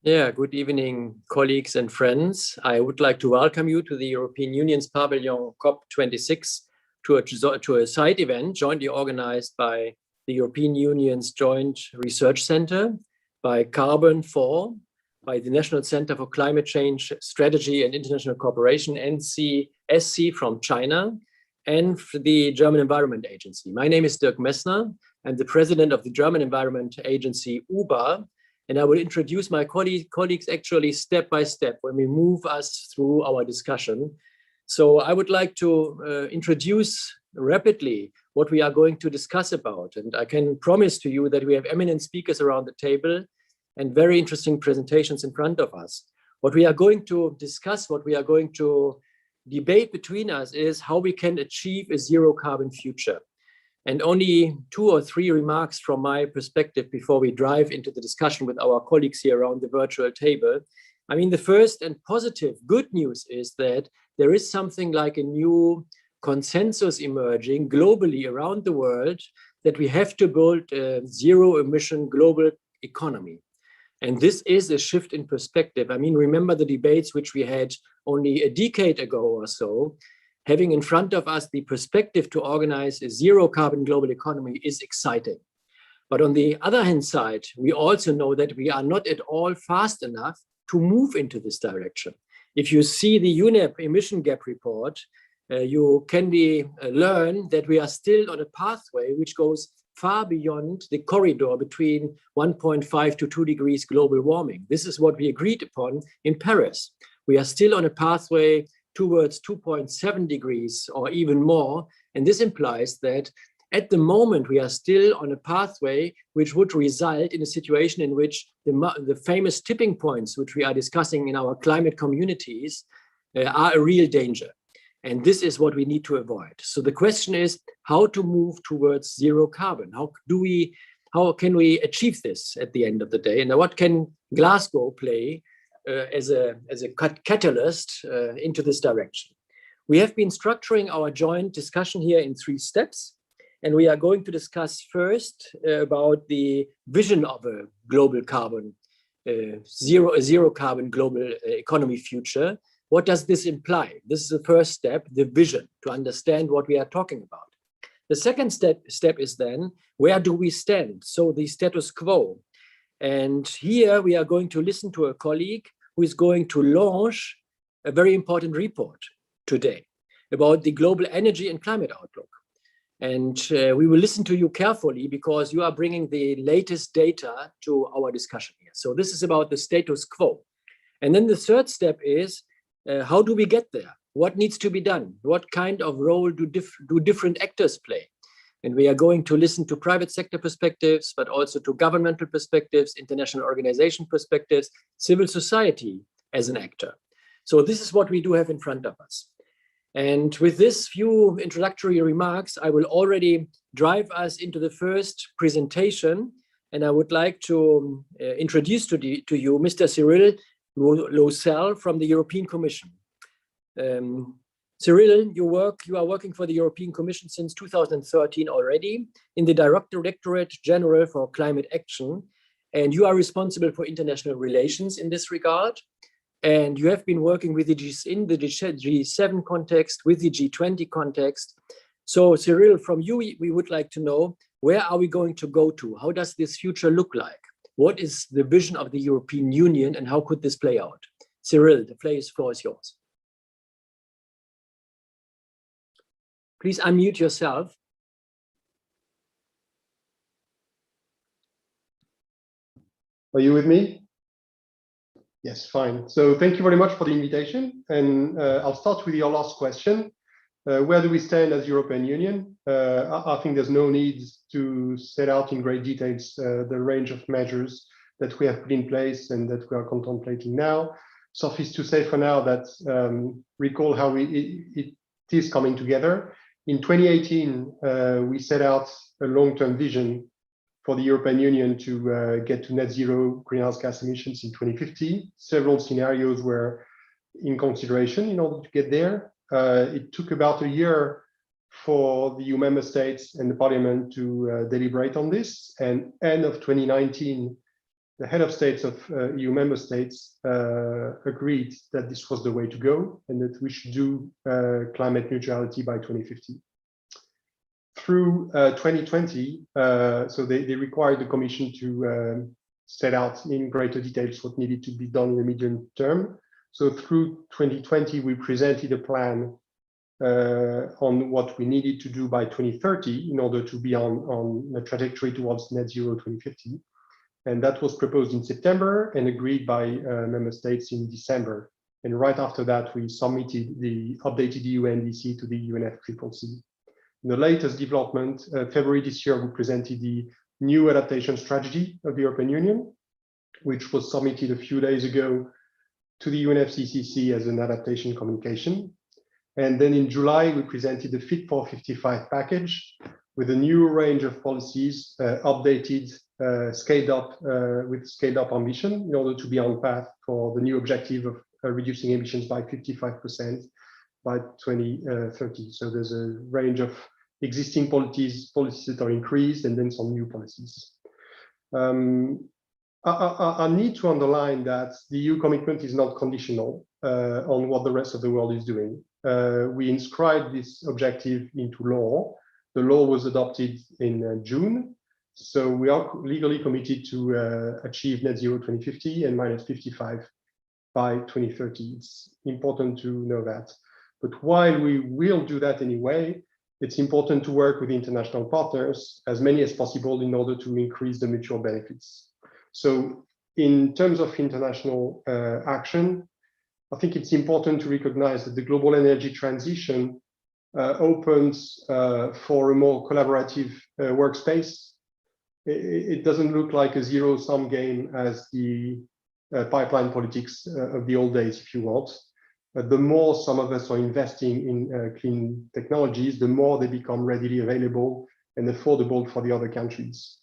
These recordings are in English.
Yeah, good evening, colleagues and friends. I would like to welcome you to the European Union's Pavilion COP26 to a side event jointly organized by the European Union's Joint Research Center, by Carbon4, by the National Center for Climate Change Strategy and International Cooperation, NCSC from China, and the German Environment Agency. My name is Dirk Messner. I'm the president of the German Environment Agency, UBA, and I will introduce my colleagues actually step by step when we move us through our discussion. So I would like to introduce rapidly what we are going to discuss about. And I can promise to you that we have eminent speakers around the table and very interesting presentations in front of us. What we are going to discuss, what we are going to debate between us is how we can achieve a zero carbon future. And only 2 or 3 remarks from my perspective before we dive into the discussion with our colleagues here around the virtual table. I mean, the first and positive good news is that there is something like a new consensus emerging globally around the world that we have to build a zero emission global economy. And this is a shift in perspective. I mean, remember the debates which we had only a decade ago or so. Having in front of us the perspective to organize a zero carbon global economy is exciting. But on the other hand side, we also know that we are not at all fast enough to move into this direction. If you see the UNEP emission gap report, you can learn that we are still on a pathway which goes far beyond the corridor between 1.5 to 2 degrees global warming. This is what we agreed upon in Paris. We are still on a pathway towards 2.7 degrees or even more. And this implies that at the moment, we are still on a pathway which would result in a situation in which the famous tipping points, which we are discussing in our climate communities, are a real danger. And this is what we need to avoid. So the question is how to move towards zero carbon. How can we achieve this at the end of the day? And what can Glasgow play as a catalyst into this direction? We have been structuring our joint discussion here in 3 steps, and we are going to discuss first about the vision of a global carbon, zero carbon global economy future. What does this imply? This is the first step, the vision, to understand what we are talking about. The second step is then, where do we stand? So the status quo. And here we are going to listen to a colleague who is going to launch a very important report today about the global energy and climate outlook. And we will listen to you carefully because you are bringing the latest data to our discussion here. So this is about the status quo. And then the third step is, how do we get there? What needs to be done? What kind of role do different actors play? And we are going to listen to private sector perspectives, but also to governmental perspectives, international organization perspectives, civil society as an actor. So this is what we do have in front of us. And with this few introductory remarks, I will already drive us into the first presentation. And I would like to introduce to you Mr. Cyril Losel from the European Commission. Cyril, you are working for the European Commission since 2013 already in the Directorate General for Climate Action, and you are responsible for international relations in this regard. And you have been working with in the G7 context, with the G20 context. So Cyril, from you, we would like to know, where are we going to go to? How does this future look like? What is the vision of the European Union and how could this play out? Cyril, the floor is yours. Please unmute yourself. Are you with me? Yes, fine. So thank you very much for the invitation. And I'll start with your last question. Where do we stand as European Union? I think there's no need to set out in great details the range of measures that we have put in place and that we are contemplating now. Suffice to say for now that recall how it is coming together. In 2018, we set out a long-term vision for the European Union to get to net zero greenhouse gas emissions in 2050. Several scenarios were in consideration in order to get there. It took about a year for the EU member states and the parliament to deliberate on this. And end of 2019, the head of states of EU member states agreed that this was the way to go and that we should do climate neutrality by 2050. Through 2020, so they required the Commission to set out in greater details what needed to be done in the medium term. So through 2020, we presented a plan on what we needed to do by 2030 in order to be on a trajectory towards net zero 2050. And that was proposed in September and agreed by member states in December. And right after that, we submitted the updated EU NDC to the UNFCCC. In the latest development, February this year, we presented the new adaptation strategy of the European Union, which was submitted a few days ago to the UNFCCC as an adaptation communication. And then in July, we presented the Fit for 55 package with a new range of policies, updated, scaled up with scaled up ambition in order to be on path for the new objective of reducing emissions by 55% by 2030. So there's a range of existing policies that are increased and then some new policies. I need to underline that the EU commitment is not conditional on what the rest of the world is doing. We inscribed this objective into law. The law was adopted in June. So we are legally committed to achieve net zero 2050 and minus 55 by 2030. It's important to know that. But while we will do that anyway, it's important to work with international partners, as many as possible, in order to increase the mutual benefits. So in terms of international action, I think it's important to recognize that the global energy transition opens for a more collaborative workspace. It doesn't look like a zero-sum game as the pipeline politics of the old days, if you want. The more some of us are investing in clean technologies, the more they become readily available and affordable for the other countries.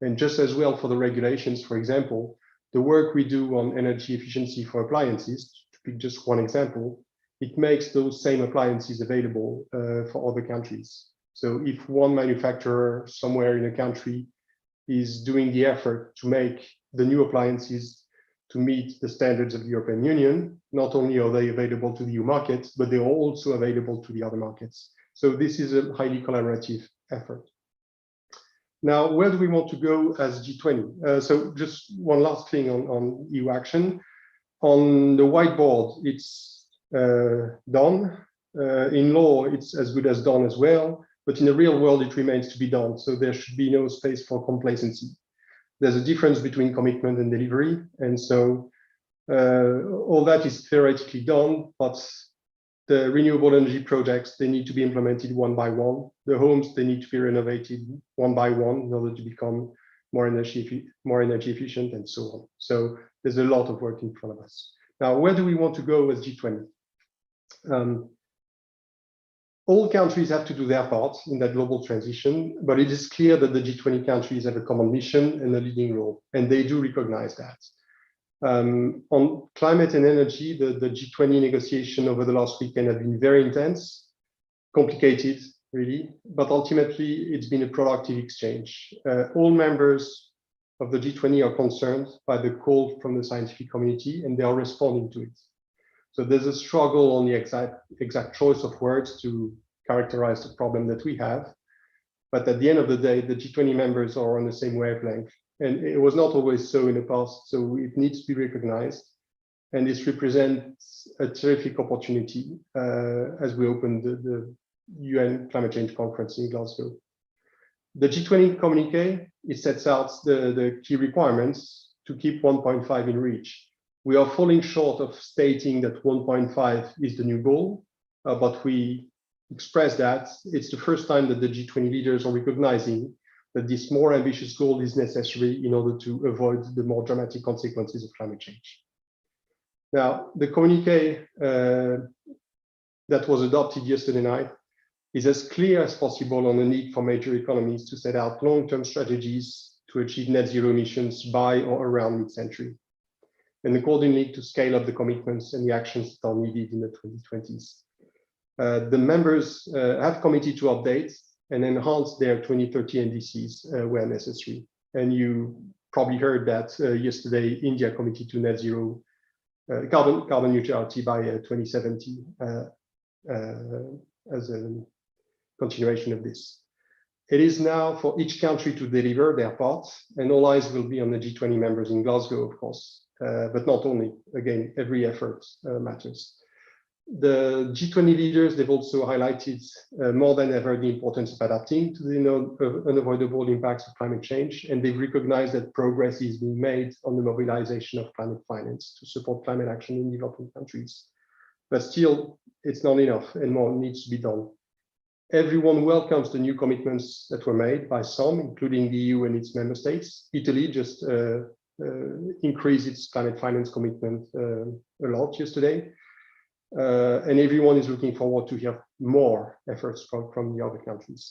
And just as well for the regulations, for example, the work we do on energy efficiency for appliances, to pick just one example, it makes those same appliances available for other countries. So if one manufacturer somewhere in a country is doing the effort to make the new appliances to meet the standards of the European Union, not only are they available to the EU market, but they are also available to the other markets. So this is a highly collaborative effort. Now, where do we want to go as G20? So just one last thing on EU action. On the whiteboard, it's done. In law, it's as good as done as well. But in the real world, it remains to be done. So there should be no space for complacency. There's a difference between commitment and delivery. And so all that is theoretically done, but the renewable energy projects, they need to be implemented one by one. The homes, they need to be renovated one by one in order to become more energy efficient and so on. So there's a lot of work in front of us. Now, where do we want to go as G20? All countries have to do their part in that global transition, but it is clear that the G20 countries have a common mission and a leading role, and they do recognize that. On climate and energy, the G20 negotiation over the last weekend have been very intense, complicated, really, but ultimately it's been a productive exchange. All members of the G20 are concerned by the call from the scientific community, and they are responding to it. So there's a struggle on the exact choice of words to characterize the problem that we have. But at the end of the day, the G20 members are on the same wavelength. And it was not always so in the past, so it needs to be recognized. And this represents a terrific opportunity as we open the UN Climate Change Conference in Glasgow. The G20 communique, it sets out the key requirements to keep 1.5 in reach. We are falling short of stating that 1.5 is the new goal, but we express that it's the first time that the G20 leaders are recognizing that this more ambitious goal is necessary in order to avoid the more dramatic consequences of climate change. Now, the communique that was adopted yesterday night is as clear as possible on the need for major economies to set out long-term strategies to achieve net zero emissions by or around mid-century, and accordingly to scale up the commitments and the actions that are needed in the 2020s. The members have committed to update and enhance their 2030 NDCs where necessary. And you probably heard that yesterday India committed to net zero carbon neutrality by 2070 as a continuation of this. It is now for each country to deliver their part, and all eyes will be on the G20 members in Glasgow, of course, but not only. Again, every effort matters. The G20 leaders, they've also highlighted more than ever the importance of adapting to the unavoidable impacts of climate change, and they've recognized that progress is being made on the mobilization of climate finance to support climate action in developing countries. But still, it's not enough, and more needs to be done. Everyone welcomes the new commitments that were made by some, including the EU and its member states. Italy just increased its climate finance commitment a lot yesterday. And everyone is looking forward to hear more efforts from the other countries.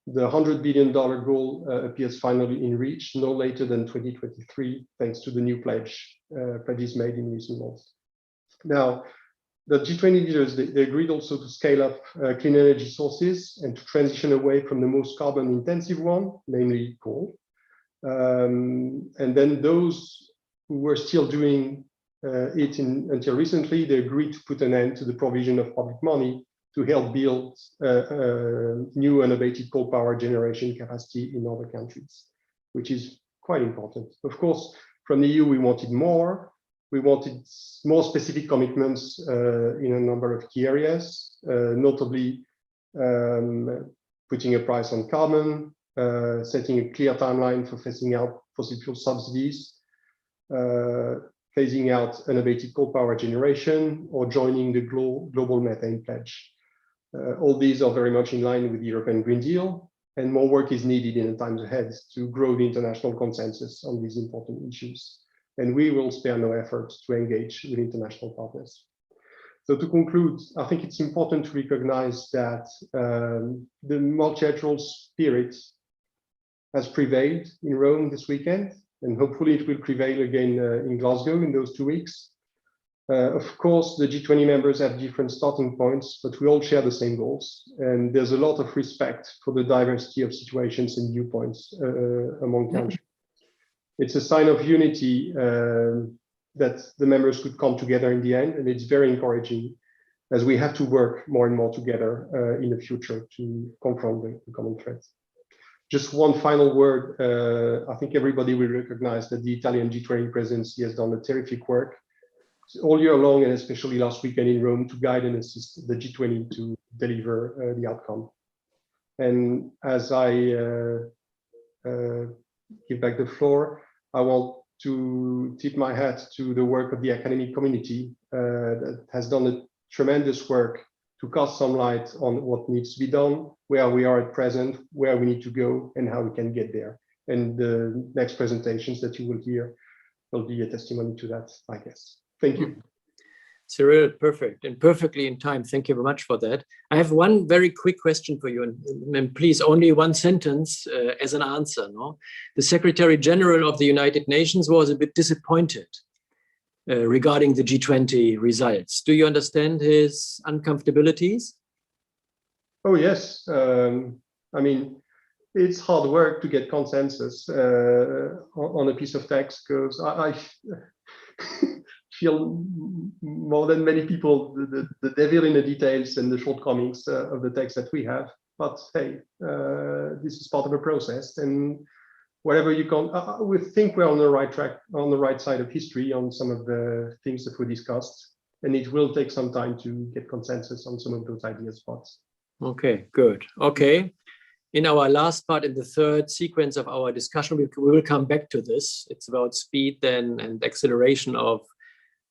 The $100 billion goal appears finally in reach no later than 2023, thanks to the new pledges made in recent months. Now, the G20 leaders, they agreed also to scale up clean energy sources and to transition away from the most carbon intensive one, namely coal. And then those who were still doing it until recently, they agreed to put an end to the provision of public money to help build new unabated coal power generation capacity in other countries, which is quite important. Of course, from the EU, we wanted more. We wanted more specific commitments in a number of key areas, notably putting a price on carbon, setting a clear timeline for phasing out fossil fuel subsidies, phasing out unabated coal power generation, or joining the global methane pledge. All these are very much in line with the European Green Deal, and more work is needed in the times ahead to grow the international consensus on these important issues. And we will spare no effort to engage with international partners. So to conclude, I think it's important to recognize that the multilateral spirit has prevailed in Rome this weekend, and hopefully it will prevail again in Glasgow in those 2 weeks. Of course, the G20 members have different starting points, but we all share the same goals. And there's a lot of respect for the diversity of situations and viewpoints among countries. It's a sign of unity that the members could come together in the end, and it's very encouraging as we have to work more and more together in the future to confront the common threats. Just one final word. I think everybody will recognize that the Italian G20 presidency has done a terrific work all year long, and especially last weekend in Rome, to guide and assist the G20 to deliver the outcome. And as I give back the floor, I want to tip my hat to the work of the academic community that has done a tremendous work to cast some light on what needs to be done, where we are at present, where we need to go, and how we can get there. And the next presentations that you will hear will be a testimony to that, I guess. Thank you. Cyril, perfect, and perfectly in time. Thank you very much for that. I have one very quick question for you, and please, only one sentence as an answer. No? The Secretary General of the United Nations was a bit disappointed regarding the G20 results. Do you understand his uncomfortabilities? Oh, yes. I mean, it's hard work to get consensus on a piece of text, because I feel more than many people the devil in the details and the shortcomings of the text that we have. But hey, this is part of the process, and whatever you can, we think we're on the right track, on the right side of history on some of the things that we discussed, and it will take some time to get consensus on some of those ideas. But okay, good. Okay. In our last part, in the third sequence of our discussion, we will come back to this. It's about speed then and acceleration of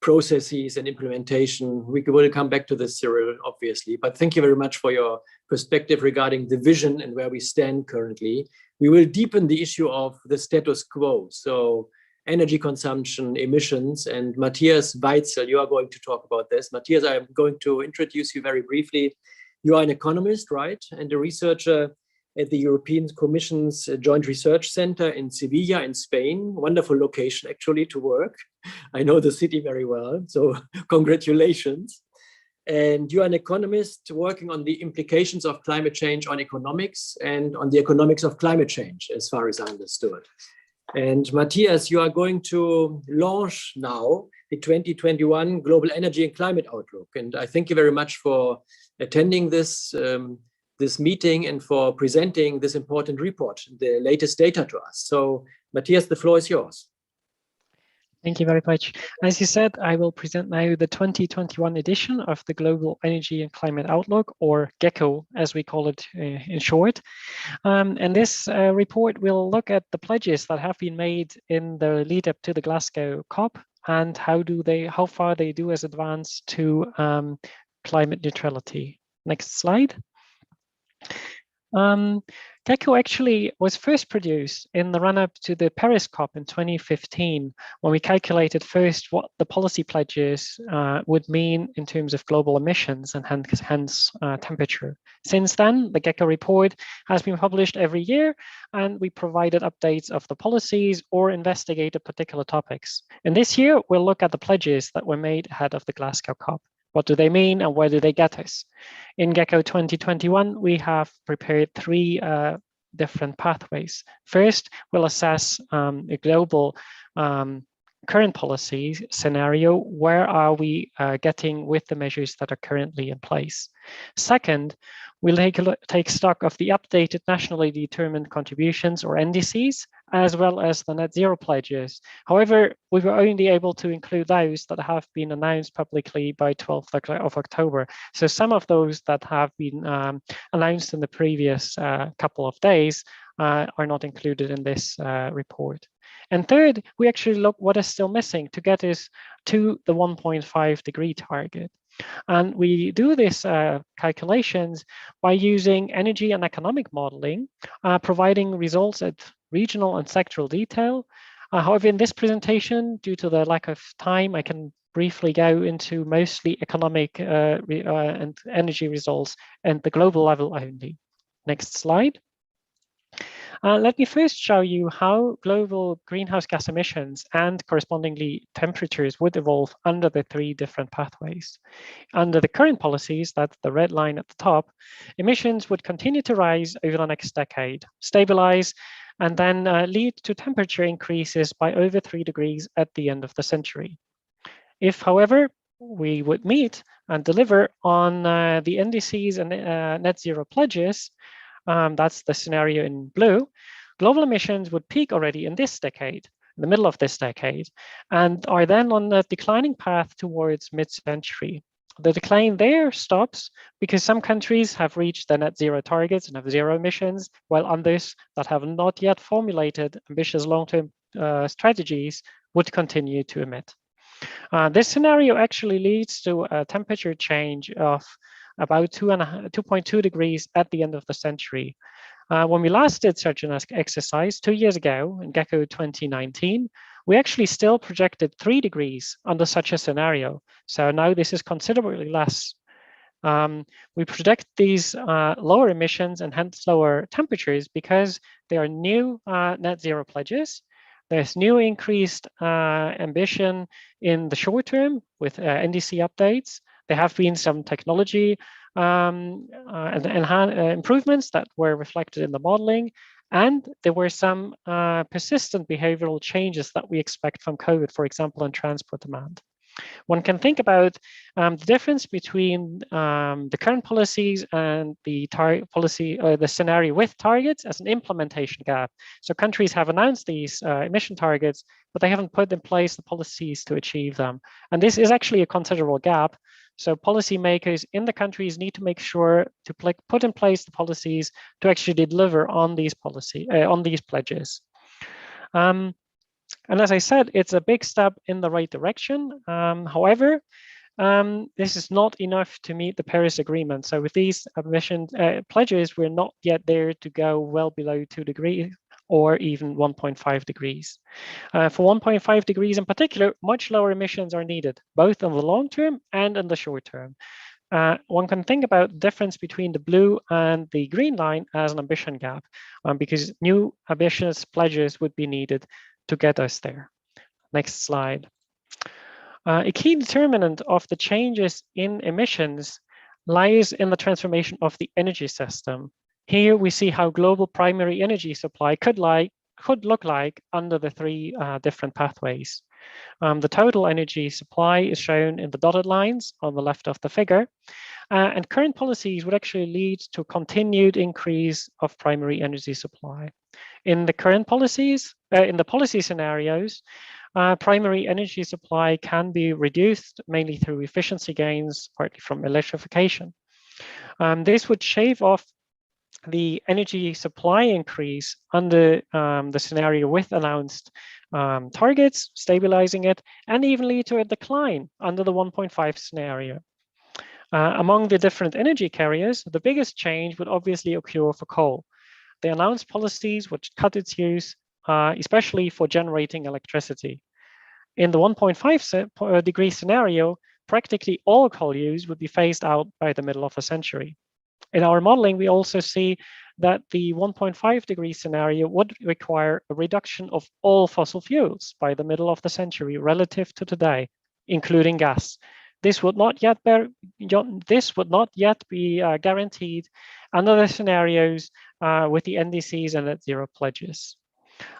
processes and implementation. We will come back to this, Cyril, obviously, but thank you very much for your perspective regarding the vision and where we stand currently. We will deepen the issue of the status quo. So energy consumption, emissions, and Matthias Weitzel, you are going to talk about this. Matthias, I'm going to introduce you very briefly. You are an economist, right? And a researcher at the European Commission's Joint Research Center in Sevilla in Spain. Wonderful location actually to work. I know the city very well, so congratulations. And you are an economist working on the implications of climate change on economics and on the economics of climate change, as far as I understood. And Matthias, you are going to launch now the 2021 Global Energy and Climate Outlook. And I thank you very much for attending this, this meeting and for presenting this important report, the latest data to us. So Matthias, the floor is yours. Thank you very much. As you said, I will present now the 2021 edition of the Global Energy and Climate Outlook, or Gecko, as we call it in short. And this report will look at the pledges that have been made in the lead up to the Glasgow COP and how far they do as advance to climate neutrality. Next slide. Gecko actually was first produced in the run-up to the Paris COP in 2015, when we calculated first what the policy pledges would mean in terms of global emissions and hence temperature. Since then, the Gecko report has been published every year, and we provided updates of the policies or investigated particular topics. And this year, we'll look at the pledges that were made ahead of the Glasgow COP. What do they mean and where do they get us? In Gecko 2021, we have prepared three different pathways. First, we'll assess a global current policy scenario. Where are we getting with the measures that are currently in place? Second, we'll take stock of the updated nationally determined contributions, or NDCs, as well as the net zero pledges. However, we were only able to include those that have been announced publicly by 12th of October. So some of those that have been announced in the previous couple of days are not included in this report. And third, we actually look what is still missing to get us to the 1.5 degree target. And we do this calculations by using energy and economic modeling, providing results at regional and sectoral detail. However, in this presentation, due to the lack of time, I can briefly go into mostly economic and energy results and the global level only. Next slide. Let me first show you how global greenhouse gas emissions and correspondingly temperatures would evolve under the three different pathways. Under the current policies, that's the red line at the top, emissions would continue to rise over the next decade, stabilize, and then lead to temperature increases by over 3 degrees at the end of the century. If, however, we would meet and deliver on the NDCs and net zero pledges, that's the scenario in blue, global emissions would peak already in this decade, in the middle of this decade, and are then on a declining path towards mid-century. The decline there stops because some countries have reached their net zero targets and have zero emissions, while others that have not yet formulated ambitious long-term strategies would continue to emit. This scenario actually leads to a temperature change of about 2.2 degrees at the end of the century. When we last did such an exercise 2 years ago in Gecko 2019, we actually still projected 3 degrees under such a scenario. So now this is considerably less. We project these lower emissions and hence lower temperatures because there are new net zero pledges. There's new increased ambition in the short term with NDC updates. There have been some technology improvements that were reflected in the modeling, and there were some persistent behavioral changes that we expect from COVID, for example, in transport demand. One can think about the difference between the current policies and the the scenario with targets as an implementation gap. So countries have announced these emission targets, but they haven't put in place the policies to achieve them. And this is actually a considerable gap. So policymakers in the countries need to make sure to put in place the policies to actually deliver on these pledges. And as I said, it's a big step in the right direction. However, this is not enough to meet the Paris Agreement. So with these emission pledges, we're not yet there to go well below 2 degrees or even 1.5 degrees. For 1.5 degrees in particular, much lower emissions are needed, both in the long term and in the short term. One can think about the difference between the blue and the green line as an ambition gap, because new ambitious pledges would be needed to get us there. Next slide. A key determinant of the changes in emissions lies in the transformation of the energy system. Here we see how global primary energy supply could lie could look like under the three different pathways. The total energy supply is shown in the dotted lines on the left of the figure. And current policies would actually lead to continued increase of primary energy supply. In the current policies, in the policy scenarios, primary energy supply can be reduced mainly through efficiency gains, partly from electrification. This would shave off the energy supply increase under the scenario with announced targets, stabilizing it, and even lead to a decline under the 1.5 scenario. Among the different energy carriers, the biggest change would obviously occur for coal. The announced policies would cut its use, especially for generating electricity. In the 1.5 degree scenario, practically all coal use would be phased out by the middle of the century. In our modeling, we also see that the 1.5 degree scenario would require a reduction of all fossil fuels by the middle of the century relative to today, including gas. This would not yet be guaranteed under the scenarios with the NDCs and net zero pledges.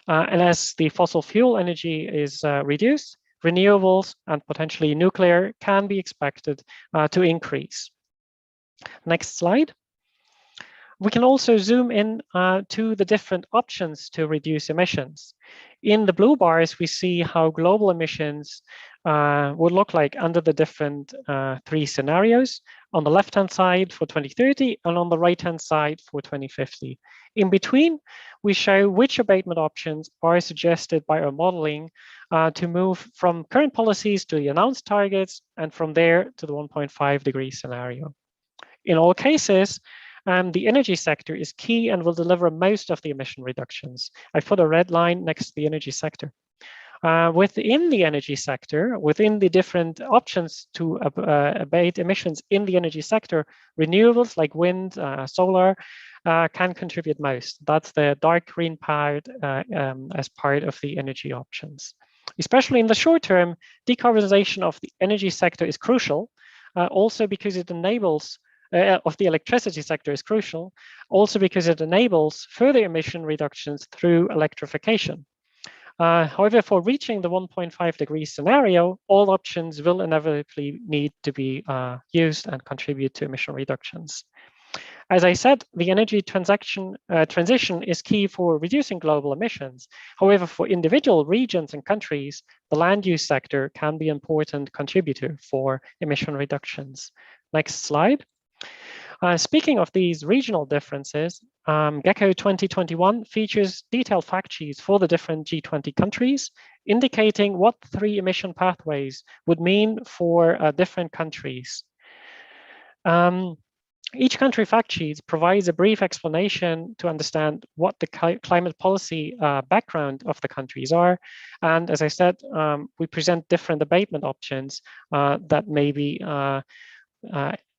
And as the fossil fuel energy is reduced, renewables and potentially nuclear can be expected to increase. Next slide. We can also zoom in to the different options to reduce emissions. In the blue bars, we see how global emissions would look like under the different three scenarios. On the left-hand side for 2030 and on the right-hand side for 2050. In between, we show which abatement options are suggested by our modeling to move from current policies to the announced targets and from there to the 1.5 degree scenario. In all cases, the energy sector is key and will deliver most of the emission reductions. I've put a red line next to the energy sector. Within the energy sector, within the different options to abate emissions in the energy sector, renewables like wind, solar can contribute most. That's the dark green part as part of the energy options. Especially in the short term, decarbonization of the energy sector is crucial, also because it enables of the electricity sector is crucial, also because it enables further emission reductions through electrification. However, for reaching the 1.5 degree scenario, all options will inevitably need to be used and contribute to emission reductions. As I said, the energy transition is key for reducing global emissions. However, for individual regions and countries, the land use sector can be an important contributor for emission reductions. Next slide. Speaking of these regional differences, Gecko 2021 features detailed fact sheets for the different G20 countries, indicating what the three emission pathways would mean for different countries. Each country fact sheet provides a brief explanation to understand what the climate policy background of the countries are. And as I said, we present different abatement options that may be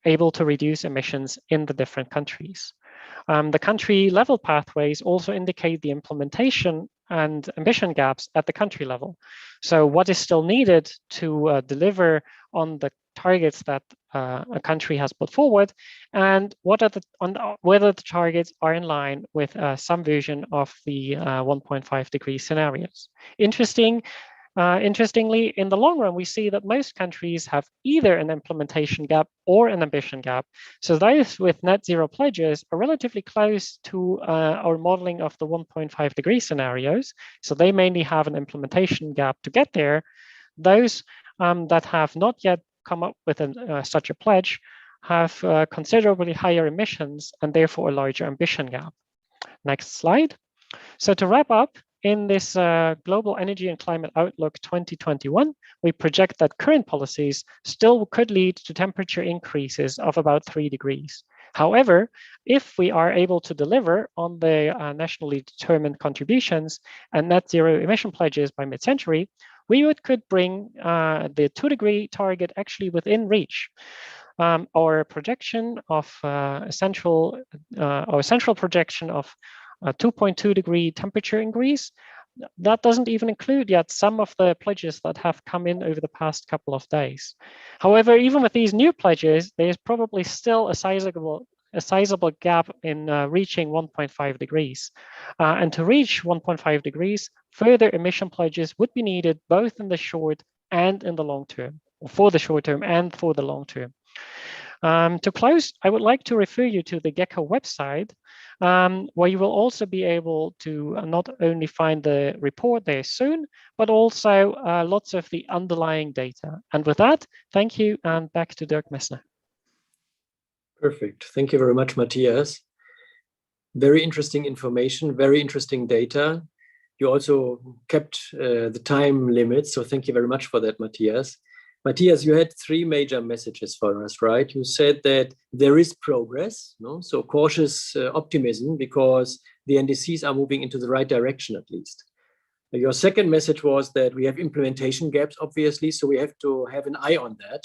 able to reduce emissions in the different countries. The country level pathways also indicate the implementation and emission gaps at the country level. So what is still needed to deliver on the targets that a country has put forward, and what are whether the targets are in line with some version of the 1.5 degree scenarios. Interestingly, in the long run, we see that most countries have either an implementation gap or an ambition gap. So those with net zero pledges are relatively close to our modeling of the 1.5 degree scenarios. So they mainly have an implementation gap to get there. Those that have not yet come up with such a pledge have considerably higher emissions and therefore a larger ambition gap. Next slide. So to wrap up, in this Global Energy and Climate Outlook 2021, we project that current policies still could lead to temperature increases of about 3 degrees. However, if we are able to deliver on the nationally determined contributions and net zero emission pledges by mid-century, we could bring the 2 degree target actually within reach. Our projection of central projection of a 2.2 degree temperature increase, that doesn't even include yet some of the pledges that have come in over the past couple of days. However, even with these new pledges, there's probably still a sizable a sizable gap in reaching 1.5 degrees. And to reach 1.5 degrees, further emission pledges would be needed both in the short and in the long term, or for the short term and for the long term. To close, I would like to refer you to the Gecko website, where you will also be able to not only find the report there soon, but also lots of the underlying data. And with that, thank you, and back to Dirk Messner. Perfect. Thank you very much, Matthias. Very interesting information, very interesting data. You also kept the time limit, so thank you very much for that, Matthias. Matthias, you had three major messages for us, right? You said that there is progress, no? So cautious optimism because the NDCs are moving into the right direction at least. Your second message was that we have implementation gaps, obviously, so we have to have an eye on that.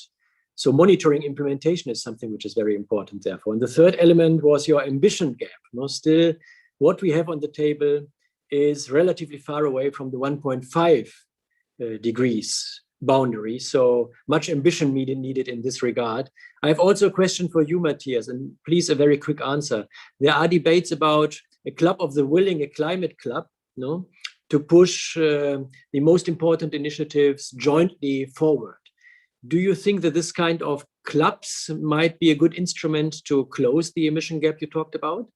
So monitoring implementation is something which is very important, therefore. And the third element was your ambition gap. No? Still, what we have on the table is relatively far away from the 1.5 degrees boundary. So much ambition needed in this regard. I have also a question for you, Matthias, and please a very quick answer. There are debates about a club of the willing, a climate club, no, to push the most important initiatives jointly forward. Do you think that this kind of clubs might be a good instrument to close the emission gap you talked about?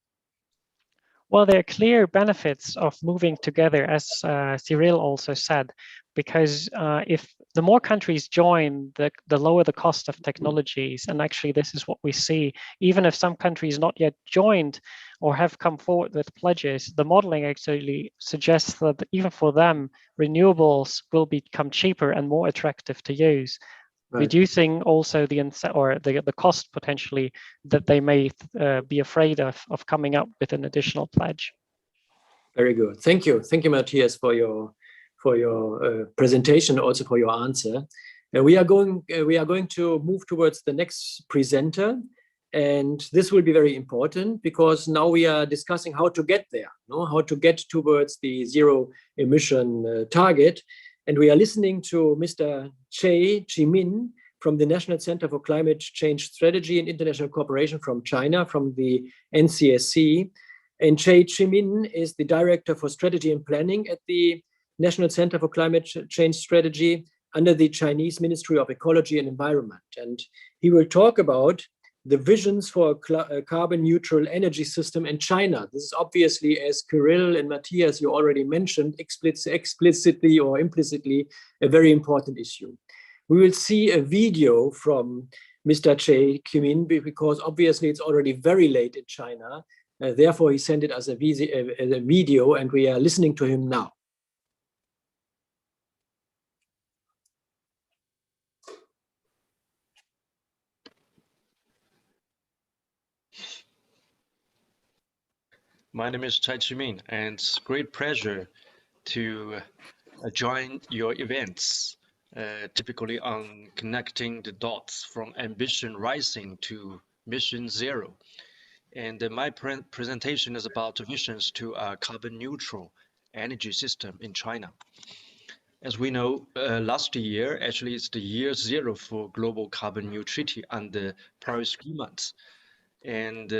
Well, there are clear benefits of moving together, as Cyril also said, because if the more countries join, the lower the cost of technologies. And actually, this is what we see. Even if some countries not yet joined or have come forward with pledges, the modeling actually suggests that even for them, renewables will become cheaper and more attractive to use. Right. Reducing also the cost potentially that they may be afraid of coming up with an additional pledge. Very good. Thank you, Matthias, for your presentation, also for your answer. We are going to move towards the next presenter, and this will be very important because now we are discussing how to get there, how to get towards the zero emission target. And we are listening to Mr. Che Jimin from the National Center for Climate Change Strategy and International Cooperation from China, from the NCSC. And Che Jimin is the Director for Strategy and Planning at the National Center for Climate Change Strategy under the Chinese Ministry of Ecology and Environment. And he will talk about the visions for a carbon neutral energy system in China. This is obviously, as Cyril and Matthias, you already mentioned, explicitly or implicitly, a very important issue. We will see a video from Mr. Che Jimin because obviously it's already very late in China. Therefore, he sent it as a video, and we are listening to him now. My name is Che Jimin, and it's a great pleasure to join your events, typically on connecting the dots from ambition rising to mission zero. And my presentation is about visions to a carbon neutral energy system in China. As we know, last year, actually it's the year zero for global carbon neutrality under Paris Agreement. And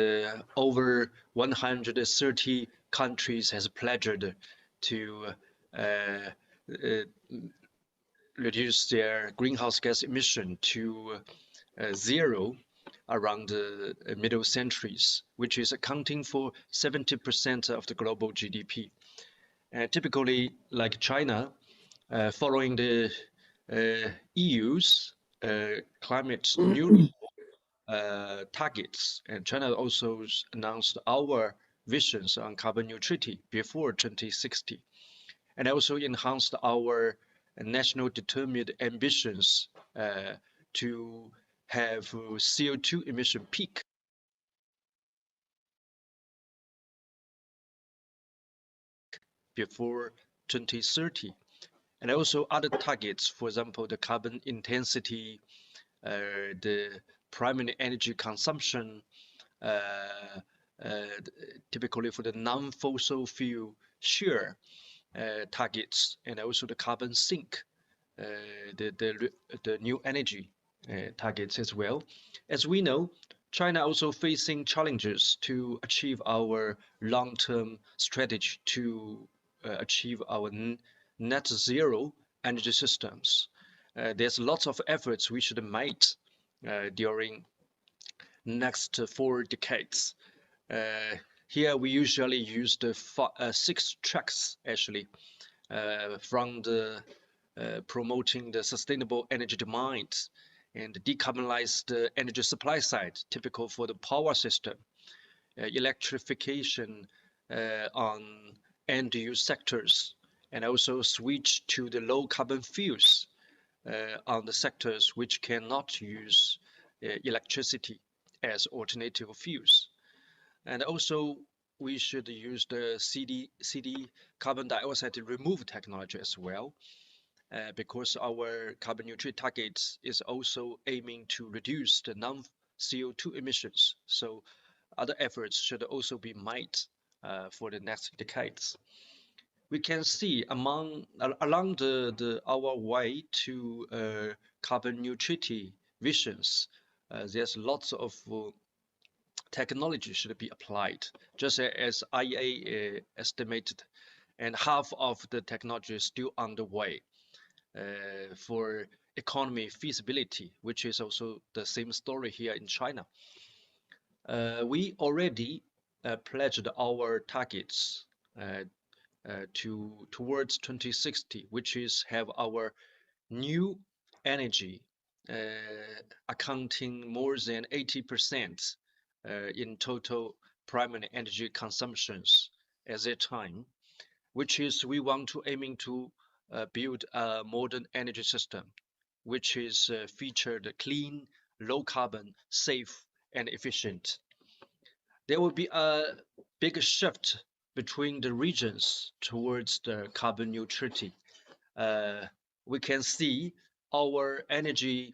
over 130 countries has pledged to reduce their greenhouse gas emission to zero around the middle centuries, which is accounting for 70% of the global GDP. Typically, like China, following the EU's climate neutral targets, and China also announced our visions on carbon neutrality before 2060, and also enhanced our national determined ambitions to have CO2 emission peak before 2030, and also other targets, for example, the carbon intensity, the primary energy consumption, typically for the non-fossil fuel share targets, and also the carbon sink, the new energy targets as well. As we know, China also facing challenges to achieve our long-term strategy to achieve our net zero energy systems. There's lots of efforts we should make during next 4 decades. Here we usually use the 6 tracks actually from the promoting the sustainable energy demand and decarbonized energy supply side, typical for the power system, electrification on end-use sectors, and also switch to the low carbon fuels on the sectors which cannot use electricity as alternative fuels. And also we should use the CD carbon dioxide remove technology as well, because our carbon neutrality targets is also aiming to reduce the non-CO2 emissions. So other efforts should also be made for the next decades. We can see along our way to carbon neutrality visions, there's lots of technology should be applied, just as IEA estimated, and half of the technology is still underway for economy feasibility, which is also the same story here in China. We already pledged our targets towards 2060, which is have our new energy accounting more than 80% in total primary energy consumptions at that time, which is we want to aiming to build a modern energy system, which is featured clean, low carbon, safe, and efficient. There will be a big shift between the regions towards the carbon neutrality. We can see our energy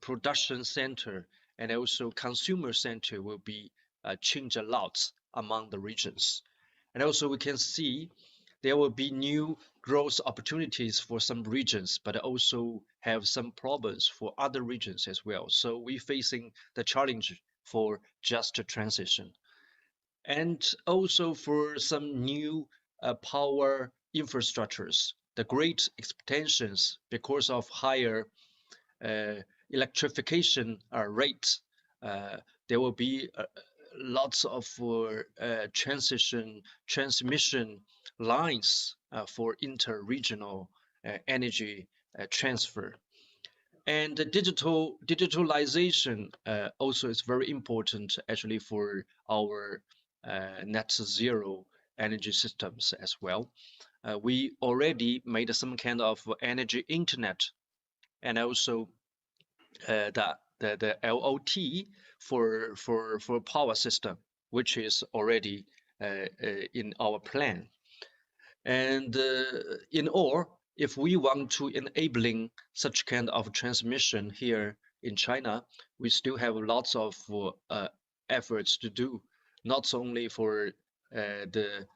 production center and also consumer center will be change a lot among the regions. And also we can see there will be new growth opportunities for some regions, but also have some problems for other regions as well. So we're facing the challenge for just a transition. And also for some new power infrastructures, the great expectations because of higher electrification rate, there will be lots of transmission lines for inter-regional energy transfer. And the digitalization also is very important actually for our net zero energy systems as well. We already made some kind of energy internet, and also the LOT for power system, which is already in our plan. And in all, if we want to enabling such kind of transmission here in China, we still have lots of efforts to do, not only for the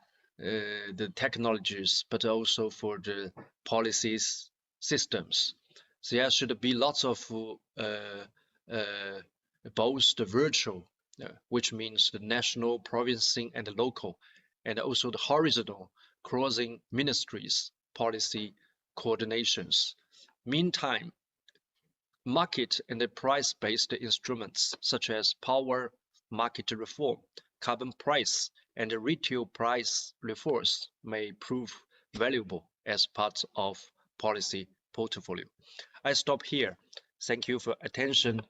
technologies, but also for the policies systems. So there should be lots of both the virtual, which means the national, province, and the local, and also the horizontal, crossing ministries, policy coordinations. Meantime, market and the price-based instruments such as power market reform, carbon price, and the retail price reforms may prove valuable as part of policy portfolio. I stop here. Thank you for attention,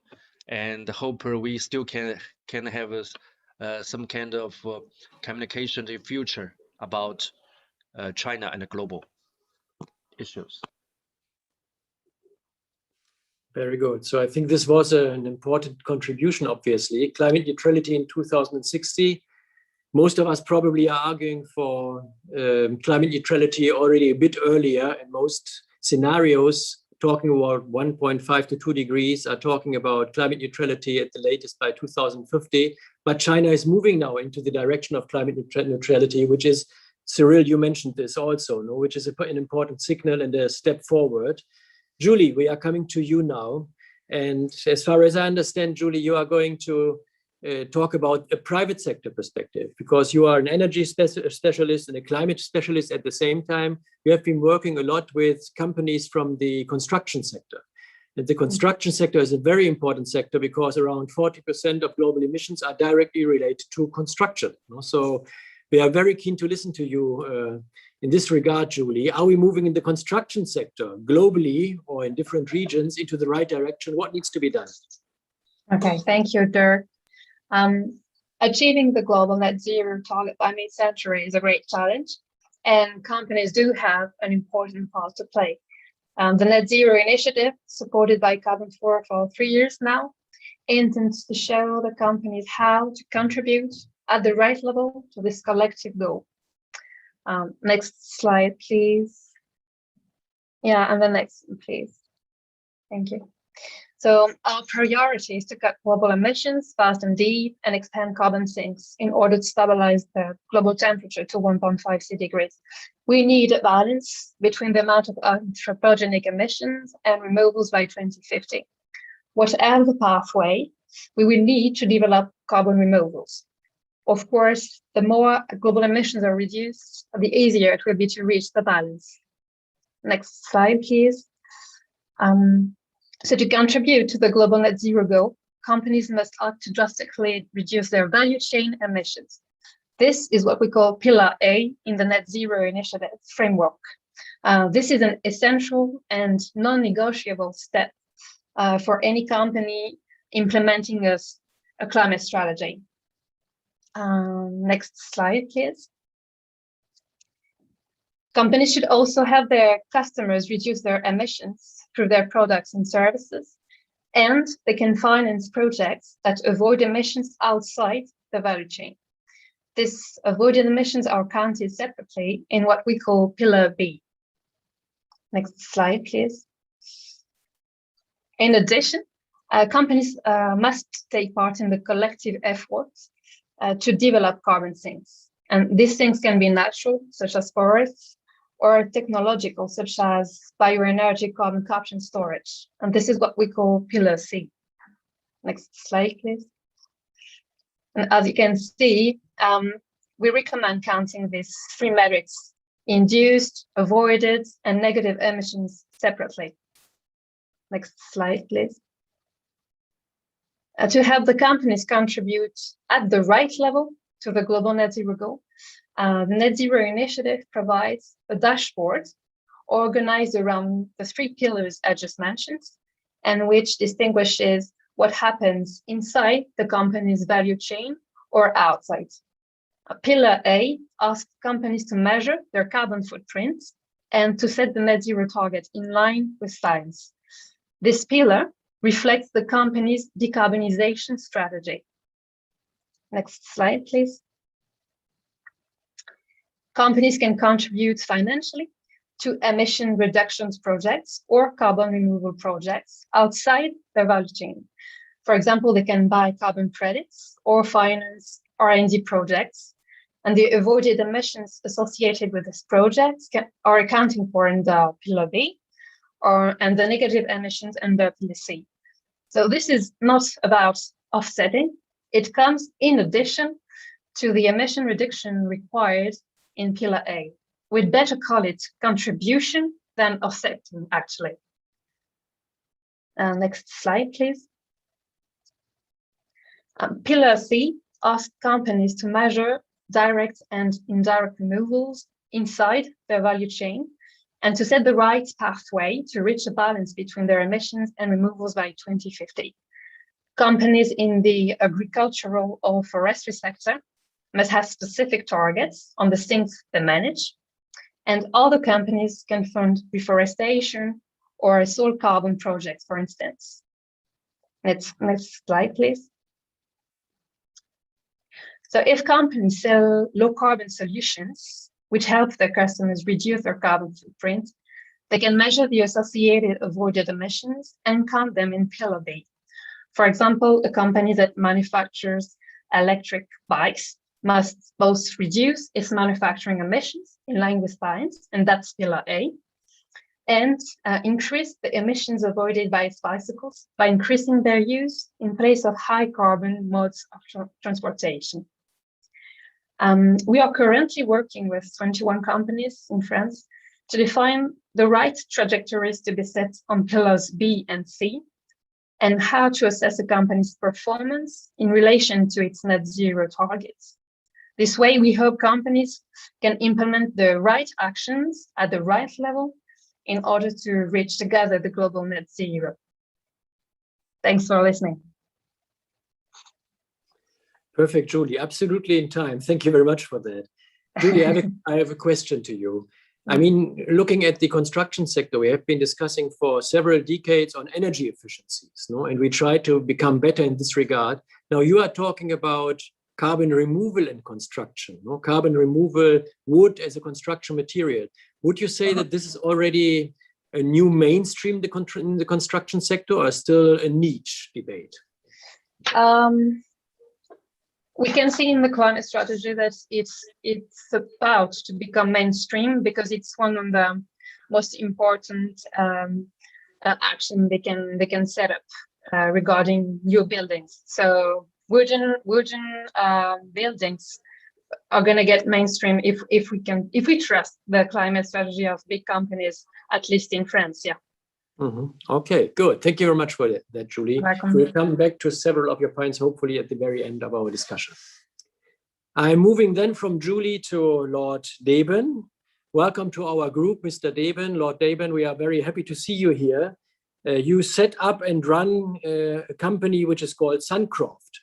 and hope we still can have some kind of communication in the future about China and the global issues. Very good. So I think this was an important contribution, obviously. Climate neutrality in 2060. Most of us probably are arguing for climate neutrality already a bit earlier, and most scenarios talking about 1.5 to 2 degrees are talking about climate neutrality at the latest by 2050. But China is moving now into the direction of climate neutrality, which is, Cyril, you mentioned this also, no? Which is an important signal and a step forward. Julie, we are coming to you now. And as far as I understand, Julie, you are going to talk about a private sector perspective, because you are an energy specialist and a climate specialist at the same time. You have been working a lot with companies from the construction sector. And the construction sector is a very important sector because around 40% of global emissions are directly related to construction. So we are very keen to listen to you in this regard, Julie. Are we moving in the construction sector globally or in different regions into the right direction? What needs to be done? Okay, thank you, Dirk. Achieving the global net zero target by mid-century is a great challenge, and companies do have an important part to play. The Net Zero Initiative, supported by Carbon4 for 3 years now, intends to show the companies how to contribute at the right level to this collective goal. Next slide, please. Yeah, and the next, please. Thank you. So our priority is to cut global emissions fast and deep and expand carbon sinks in order to stabilize the global temperature to 1.5 degrees. We need a balance between the amount of anthropogenic emissions and removals by 2050. Whatever the pathway, we will need to develop carbon removals. Of course, the more global emissions are reduced, the easier it will be to reach the balance. Next slide, please. So to contribute to the global net zero goal, companies must act to drastically reduce their value chain emissions. This is what we call Pillar A in the Net Zero Initiative framework. This is an essential and non-negotiable step for any company implementing a climate strategy. Next slide, please. Companies should also have their customers reduce their emissions through their products and services, and they can finance projects that avoid emissions outside the value chain. These avoided emissions are counted separately in what we call Pillar B. Next slide, please. In addition, companies must take part in the collective efforts to develop carbon sinks. And these sinks can be natural, such as forests, or technological, such as bioenergy carbon capture and storage. And this is what we call Pillar C. Next slide, please. And as you can see, we recommend counting these 3 metrics: induced, avoided, and negative emissions separately. Next slide, please. To help the companies contribute at the right level to the global net zero goal, the Net Zero Initiative provides a dashboard organized around the 3 pillars I just mentioned, and which distinguishes what happens inside the company's value chain or outside. Pillar A asks companies to measure their carbon footprint and to set the net zero target in line with science. This pillar reflects the company's decarbonization strategy. Next slide, please. Companies can contribute financially to emission reductions projects or carbon removal projects outside their value chain. For example, they can buy carbon credits or finance R&D projects, and the avoided emissions associated with these projects are accounting for in the Pillar B, and the negative emissions in the Pillar C. So this is not about offsetting. It comes in addition to the emission reduction required in Pillar A. We'd better call it contribution than offsetting, actually. Next slide, please. Pillar C asks companies to measure direct and indirect removals inside their value chain and to set the right pathway to reach a balance between their emissions and removals by 2050. Companies in the agricultural or forestry sector must have specific targets on the sinks they manage, and other companies can fund reforestation or soil carbon projects, for instance. Next slide, please. So if companies sell low carbon solutions, which help their customers reduce their carbon footprint, they can measure the associated avoided emissions and count them in Pillar B. For example, a company that manufactures electric bikes must both reduce its manufacturing emissions in line with science, and that's Pillar A, and increase the emissions avoided by bicycles by increasing their use in place of high carbon modes of transportation. We are currently working with 21 companies in France to define the right trajectories to be set on pillars B and C, and how to assess a company's performance in relation to its net zero targets. This way, we hope companies can implement the right actions at the right level in order to reach together the global net zero. Thanks for listening. Perfect, Julie. Absolutely in time. Thank you very much for that. Julie, I have a question to you. I mean, looking at the construction sector, we have been discussing for several decades on energy efficiencies, no? And we try to become better in this regard. Now you are talking about carbon removal in construction, no? Carbon removal, wood as a construction material. Would you say that this is already a new mainstream in the construction sector, or still a niche debate? We can see in the climate strategy that it's about to become mainstream, because it's one of the most important action they can set up regarding new buildings. So wooden buildings are going to get mainstream if we trust the climate strategy of big companies, at least in France. Yeah. Okay, good. Thank you very much for that, Julie. Welcome. We'll come back to several of your points, hopefully at the very end of our discussion. I'm moving then from Julie to Lord Deben. Welcome to our group, Mr. Deben. Lord Deben, we are very happy to see you here. You set up and run a company which is called Suncroft,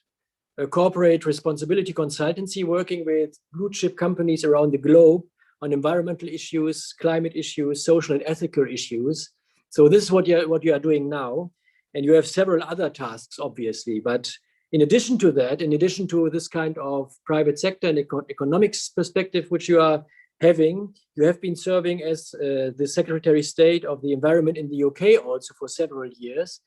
a corporate responsibility consultancy working with blue chip companies around the globe on environmental issues, climate issues, social and ethical issues. So this is what you are doing now, and you have several other tasks, obviously. But in addition to that, in addition to this kind of private sector and economics perspective which you are having, you have been serving as the Secretary of State of the Environment in the UK also for several years.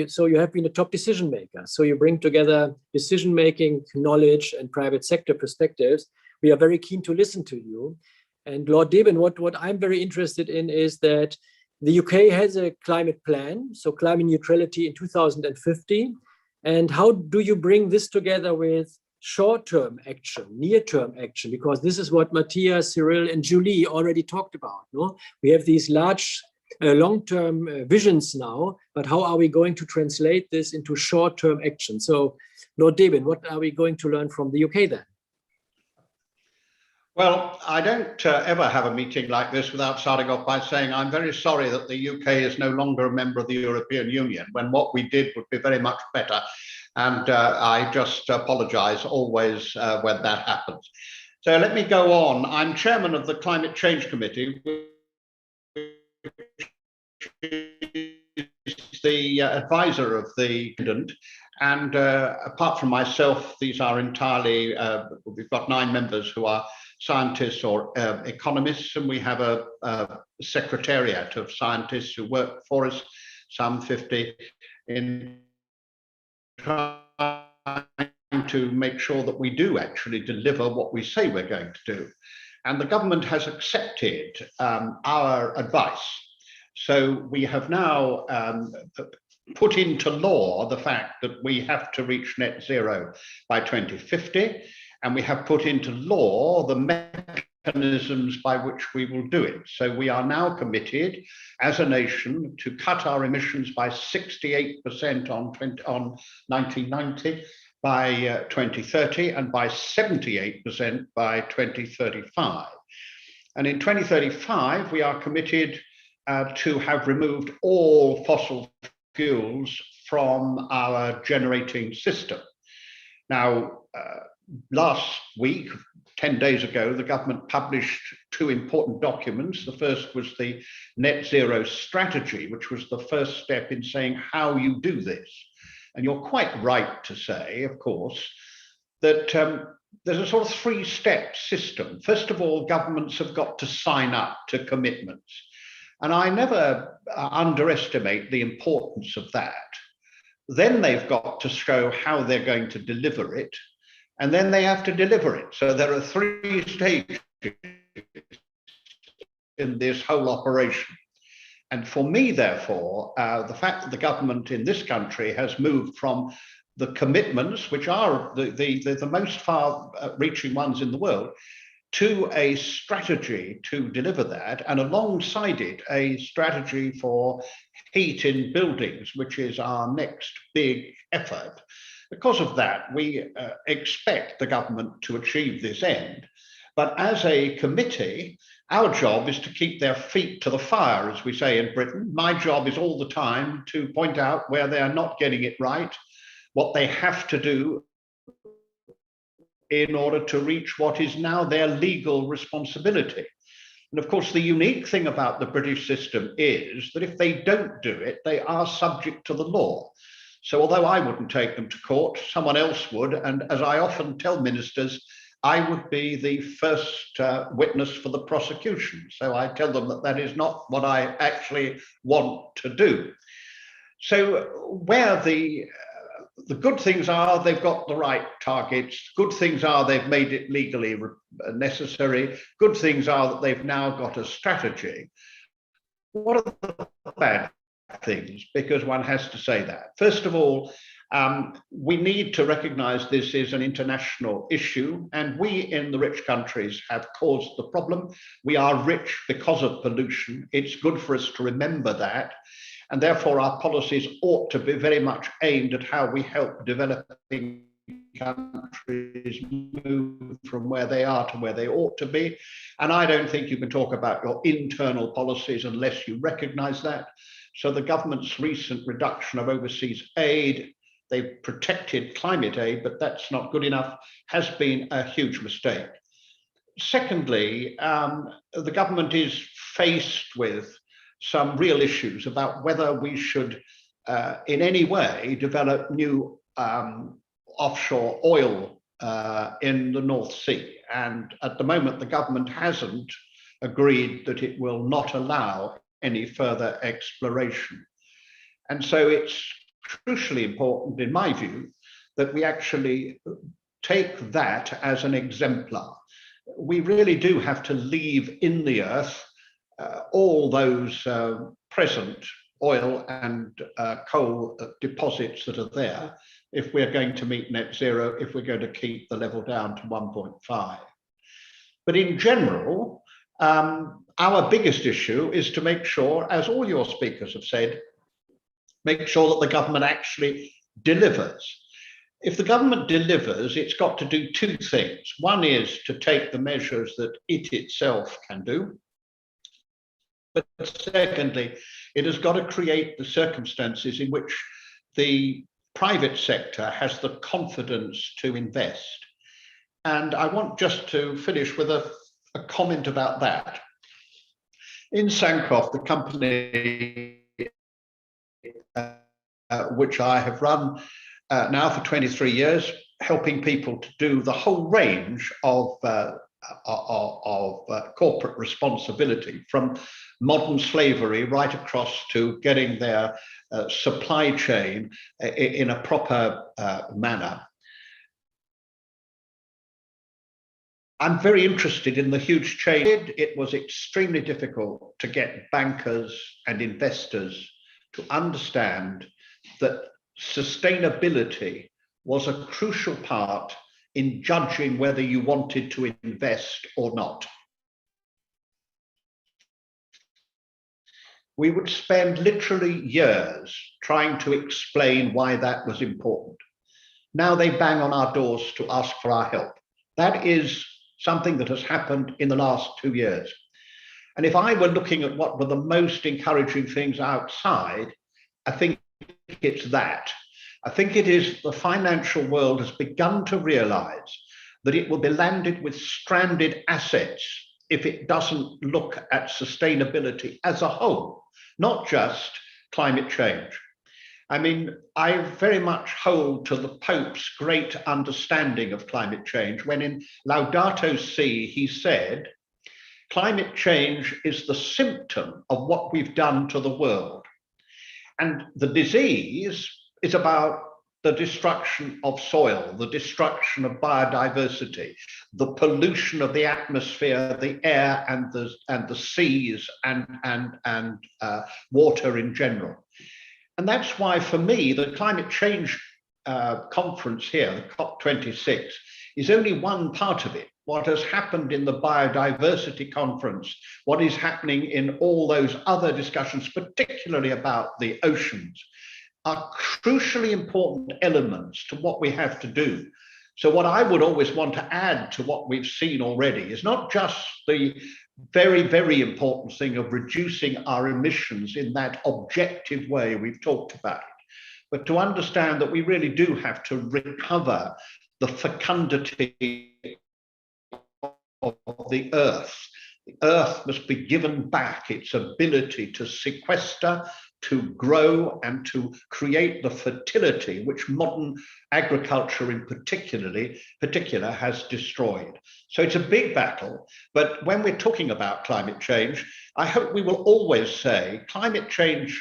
So you have been a top decision maker. So you bring together decision making, knowledge, and private sector perspectives. We are very keen to listen to you. And Lord Deben, what I'm very interested in is that the UK has a climate plan, so climate neutrality in 2050. And how do you bring this together with short-term action, near-term action? Because this is what Matthias, Cyril, and Julie already talked about. No? We have these large long-term visions now, but how are we going to translate this into short-term action? So, Lord Deben, what are we going to learn from the UK then? Well, I don't ever have a meeting like this without starting off by saying I'm very sorry that the UK is no longer a member of the European Union, when what we did would be very much better. And I just apologize always when that happens. So let me go on. I'm chairman of the Climate Change Committee, which is the advisor of the president. And apart from myself, these are entirely, we've got 9 members who are scientists or economists, and we have a secretariat of scientists who work for us, some 50, in trying to make sure that we do actually deliver what we say we're going to do. And the government has accepted our advice. So we have now put into law the fact that we have to reach net zero by 2050. And we have put into law the mechanisms by which we will do it. So we are now committed as a nation to cut our emissions by 68% on 1990 by 2030, and by 78% by 2035. And in 2035, we are committed to have removed all fossil fuels from our generating system. Now, last week, 10 days ago, the government published 2 important documents. The first was the net zero strategy, which was the first step in saying how you do this. And you're quite right to say, of course, that there's a sort of 3-step system. First of all, governments have got to sign up to commitments. And I never underestimate the importance of that. Then they've got to show how they're going to deliver it. And then they have to deliver it. So there are 3 stages in this whole operation. And for me, therefore, the fact that the government in this country has moved from the commitments, which are the most far-reaching ones in the world, to a strategy to deliver that, and alongside it, a strategy for heat in buildings, which is our next big effort. Because of that, we expect the government to achieve this end. But as a committee, our job is to keep their feet to the fire, as we say in Britain. My job is all the time to point out where they are not getting it right, what they have to do in order to reach what is now their legal responsibility. And of course, the unique thing about the British system is that if they don't do it, they are subject to the law. So although I wouldn't take them to court, someone else would. And as I often tell ministers, I would be the first witness for the prosecution. So I tell them that that is not what I actually want to do. So where the good things are, they've got the right targets. Good things are they've made it legally necessary. Good things are that they've now got a strategy. What are the bad things? Because one has to say that. First of all, we need to recognize this is an international issue, and we in the rich countries have caused the problem. We are rich because of pollution. It's good for us to remember that. And therefore, our policies ought to be very much aimed at how we help developing countries move from where they are to where they ought to be. And I don't think you can talk about your internal policies unless you recognize that. So the government's recent reduction of overseas aid, they've protected climate aid, but that's not good enough, has been a huge mistake. Secondly, the government is faced with some real issues about whether we should in any way develop new offshore oil in the North Sea. And at the moment, the government hasn't agreed that it will not allow any further exploration. And so it's crucially important, in my view, that we actually take that as an exemplar. We really do have to leave in the earth all those present oil and coal deposits that are there if we're going to meet net zero, if we're going to keep the level down to 1.5. But in general, our biggest issue is to make sure, as all your speakers have said, make sure that the government actually delivers. If the government delivers, it's got to do two things. One is to take the measures that it itself can do. But secondly, it has got to create the circumstances in which the private sector has the confidence to invest. And I want just to finish with a comment about that. In Sankoff, the company which I have run now for 23 years, helping people to do the whole range of corporate responsibility, from modern slavery right across to getting their supply chain in a proper manner. I'm very interested in the huge change. It was extremely difficult to get bankers and investors to understand that sustainability was a crucial part in judging whether you wanted to invest or not. We would spend literally years trying to explain why that was important. Now they bang on our doors to ask for our help. That is something that has happened in the last 2 years. And if I were looking at what were the most encouraging things outside, I think it's that. I think it is the financial world has begun to realize that it will be landed with stranded assets if it doesn't look at sustainability as a whole, not just climate change. I mean, I very much hold to the Pope's great understanding of climate change when in Laudato Si he said, climate change is the symptom of what we've done to the world. And the disease is about the destruction of soil, the destruction of biodiversity, the pollution of the atmosphere, the air, and the seas, and water in general. And that's why, for me, the climate change conference here, the COP26, is only one part of it. What has happened in the biodiversity conference, what is happening in all those other discussions, particularly about the oceans, are crucially important elements to what we have to do. So what I would always want to add to what we've seen already is not just the very, very important thing of reducing our emissions in that objective way we've talked about it, but to understand that we really do have to recover the fecundity of the earth. The earth must be given back its ability to sequester, to grow, and to create the fertility which modern agriculture in particular has destroyed. So it's a big battle, but when we're talking about climate change, I hope we will always say climate change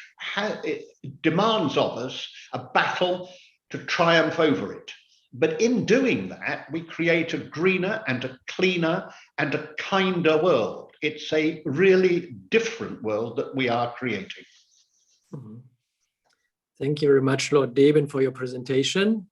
demands of us a battle to triumph over it. But in doing that, we create a greener and a cleaner and a kinder world. It's a really different world that we are creating. Mm-hmm. Thank you very much, Lord Deben, for your presentation.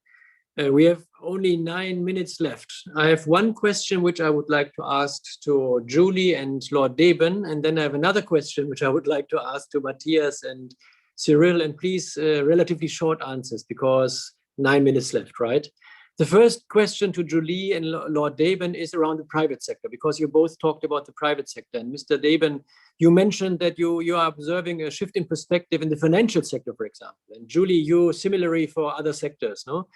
We have only 9 minutes left. I have one question which I would like to ask to Julie and Lord Deben, and then I have another question which I would like to ask to Matthias and Cyril, and please relatively short answers because 9 minutes left, right? The first question to Julie and Lord Deben is around the private sector, because you both talked about the private sector. And Mr. Deben, you mentioned that you are observing a shift in perspective in the financial sector, for example. And Julie, you similarly for other sectors, no?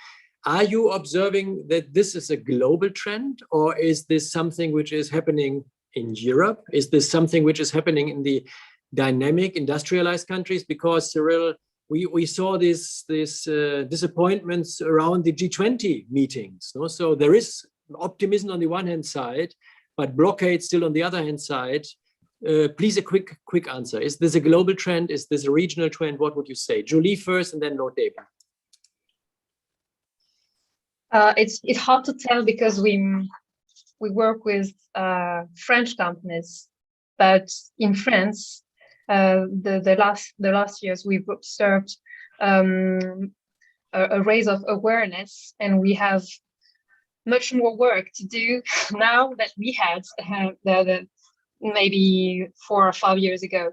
Are you observing that this is a global trend, or is this something which is happening in Europe? Is this something which is happening in the dynamic industrialized countries? Because Cyril, we saw these disappointments around the G20 meetings. No? So there is optimism on the one hand side, but blockade still on the other hand side. Please, a quick answer. Is this a global trend? Is this a regional trend? What would you say? Julie first and then Lord Deben. It's hard to tell because we work with French companies, but in France, the last years we've observed a raise of awareness, and we have much more work to do now that we had maybe 4 or 5 years ago.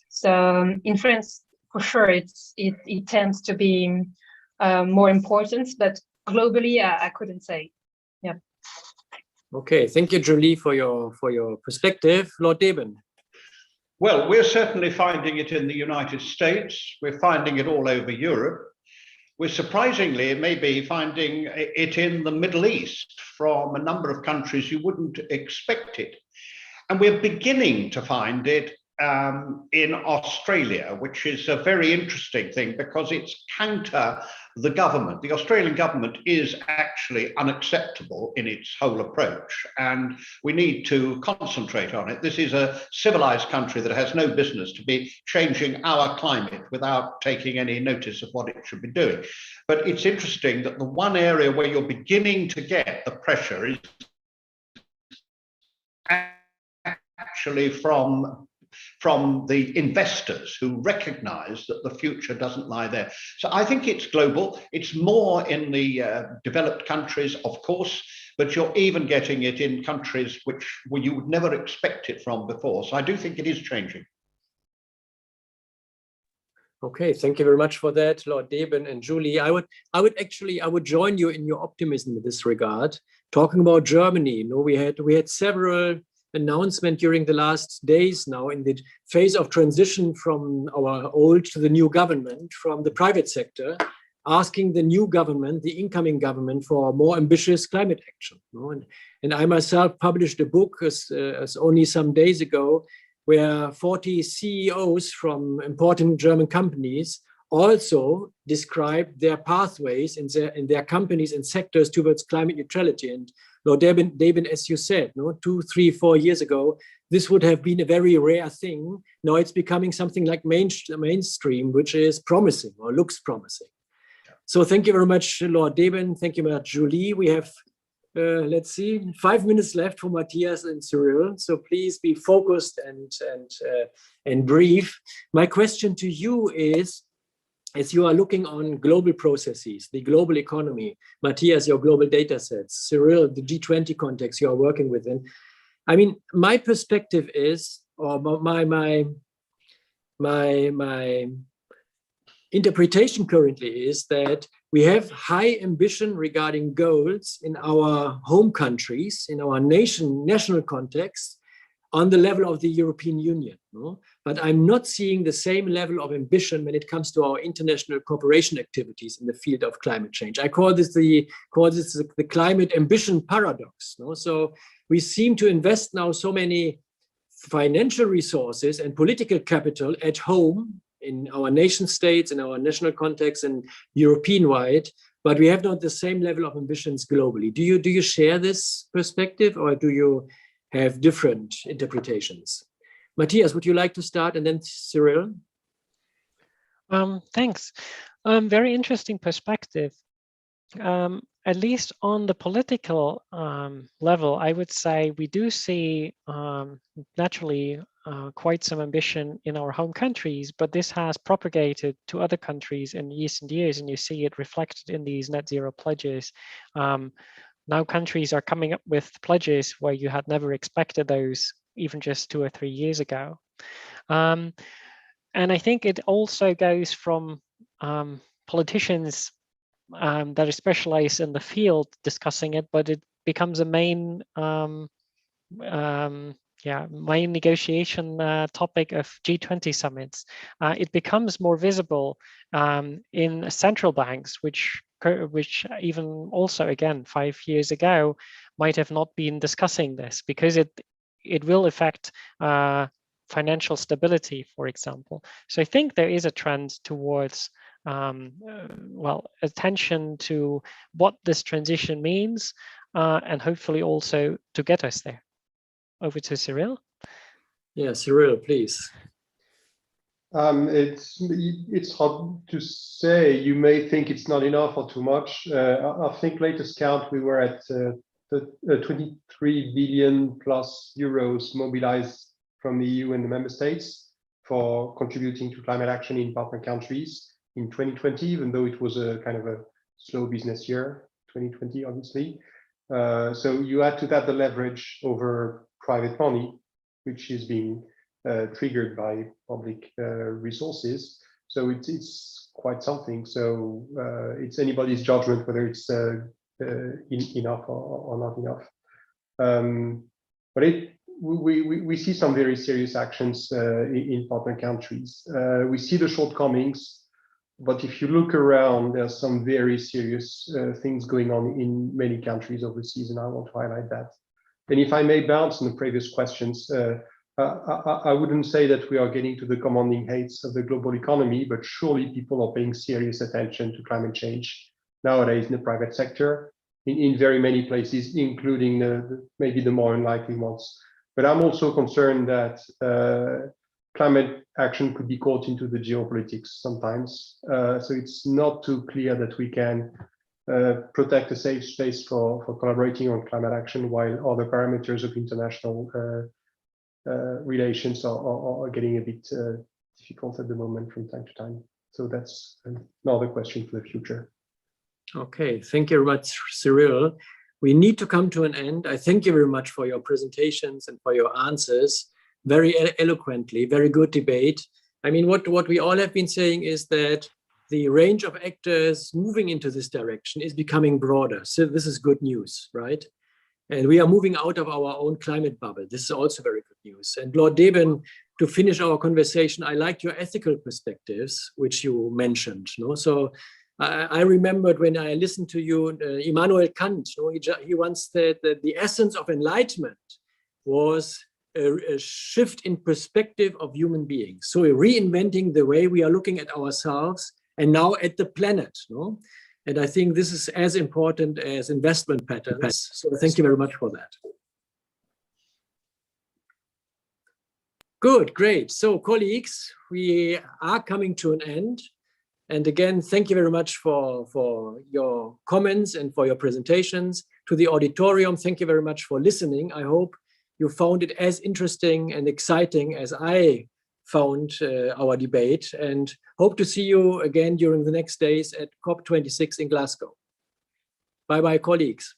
So in France, for sure, it tends to be more important, but globally, I couldn't say. Yeah. Okay, thank you, Julie, for your perspective. Lord Deben. Well, we're certainly finding it in the United States. We're finding it all over Europe. We're surprisingly maybe finding it in the Middle East from a number of countries you wouldn't expect it. And we're beginning to find it in Australia, which is a very interesting thing because it's counter the government. The Australian government is actually unacceptable in its whole approach, and we need to concentrate on it. This is a civilized country that has no business to be changing our climate without taking any notice of what it should be doing. But it's interesting that the one area where you're beginning to get the pressure is actually from the investors who recognize that the future doesn't lie there. So I think it's global. It's more in the developed countries, of course, but you're even getting it in countries where you would never expect it from before. So I do think it is changing. Okay, thank you very much for that, Lord Deben and Julie. I would join you in your optimism in this regard. Talking about Germany, you know, we had several announcement during the last days now in the phase of transition from our old to the new government, from the private sector, asking the new government, the incoming government, for more ambitious climate action. You know? And I myself published a book as only some days ago, where 40 CEOs from important German companies also described their pathways in their companies and sectors towards climate neutrality. And Lord Deben, as you said, 2, 3, 4 years ago, this would have been a very rare thing. Now it's becoming something like mainstream, which is promising or looks promising. So thank you very much, Lord Deben. Thank you very much, Julie. We have, let's see, 5 minutes left for Matthias and Cyril. So please be focused and brief. My question to you is, as you are looking on global processes, the global economy, Matthias, your global data sets, Cyril, the G20 context you are working within. I mean, my perspective is, or my interpretation currently is that we have high ambition regarding goals in our home countries, in our national context, on the level of the European Union. No? But I'm not seeing the same level of ambition when it comes to our international cooperation activities in the field of climate change. I call this the climate ambition paradox. No? So we seem to invest now so many financial resources and political capital at home in our nation states, in our national context and European-wide, but we have not the same level of ambitions globally. Do you share this perspective, or do you have different interpretations? Matthias, would you like to start, and then Cyril? Thanks. Very interesting perspective. At least on the political level, I would say we do see naturally quite some ambition in our home countries, but this has propagated to other countries in recent years, and you see it reflected in these net zero pledges. Now countries are coming up with pledges where you had never expected those even just 2 or 3 years ago. And I think it also goes from politicians that are specialized in the field discussing it, but it becomes a main main negotiation topic of G20 summits. It becomes more visible in central banks, which even also, again, 5 years ago, might have not been discussing this, because it will affect financial stability, for example. So I think there is a trend towards attention to what this transition means, and hopefully also to get us there. Over to Cyril. Yeah, Cyril, please. It's hard to say. You may think it's not enough or too much. I think latest count, we were at 23 billion plus euros mobilized from the EU and the member states for contributing to climate action in partner countries in 2020, even though it was a kind of a slow business year, 2020, obviously. So you add to that the leverage over private money, which is being triggered by public resources. So it's quite something. So it's anybody's judgment whether it's enough or not enough. But we see some very serious actions in partner countries. We see the shortcomings, but if you look around, there's some very serious things going on in many countries overseas, and I want to highlight that. And if I may bounce on the previous questions, I wouldn't say that we are getting to the commanding heights of the global economy, but surely people are paying serious attention to climate change nowadays in the private sector, in very many places, including maybe the more unlikely ones. But I'm also concerned that climate action could be caught into the geopolitics sometimes. So it's not too clear that we can protect a safe space for collaborating on climate action, while other parameters of international relations are getting a bit difficult at the moment from time to time. So that's another question for the future. Okay, thank you very much, Cyril. We need to come to an end. I thank you very much for your presentations and for your answers. Very eloquently, very good debate. I mean, what we all have been saying is that the range of actors moving into this direction is becoming broader. So this is good news, right? And we are moving out of our own climate bubble. This is also very good news. And Lord Deben, to finish our conversation, I liked your ethical perspectives, which you mentioned. No? So I remembered when I listened to you, Immanuel Kant, he once said that the essence of enlightenment was a shift in perspective of human beings. So we're reinventing the way we are looking at ourselves and now at the planet. No? And I think this is as important as investment patterns. So thank you very much for that. Good, great. So colleagues, we are coming to an end. And again, thank you very much for your comments and for your presentations. To the auditorium, thank you very much for listening. I hope you found it as interesting and exciting as I found our debate, and hope to see you again during the next days at COP26 in Glasgow. Bye-bye, colleagues.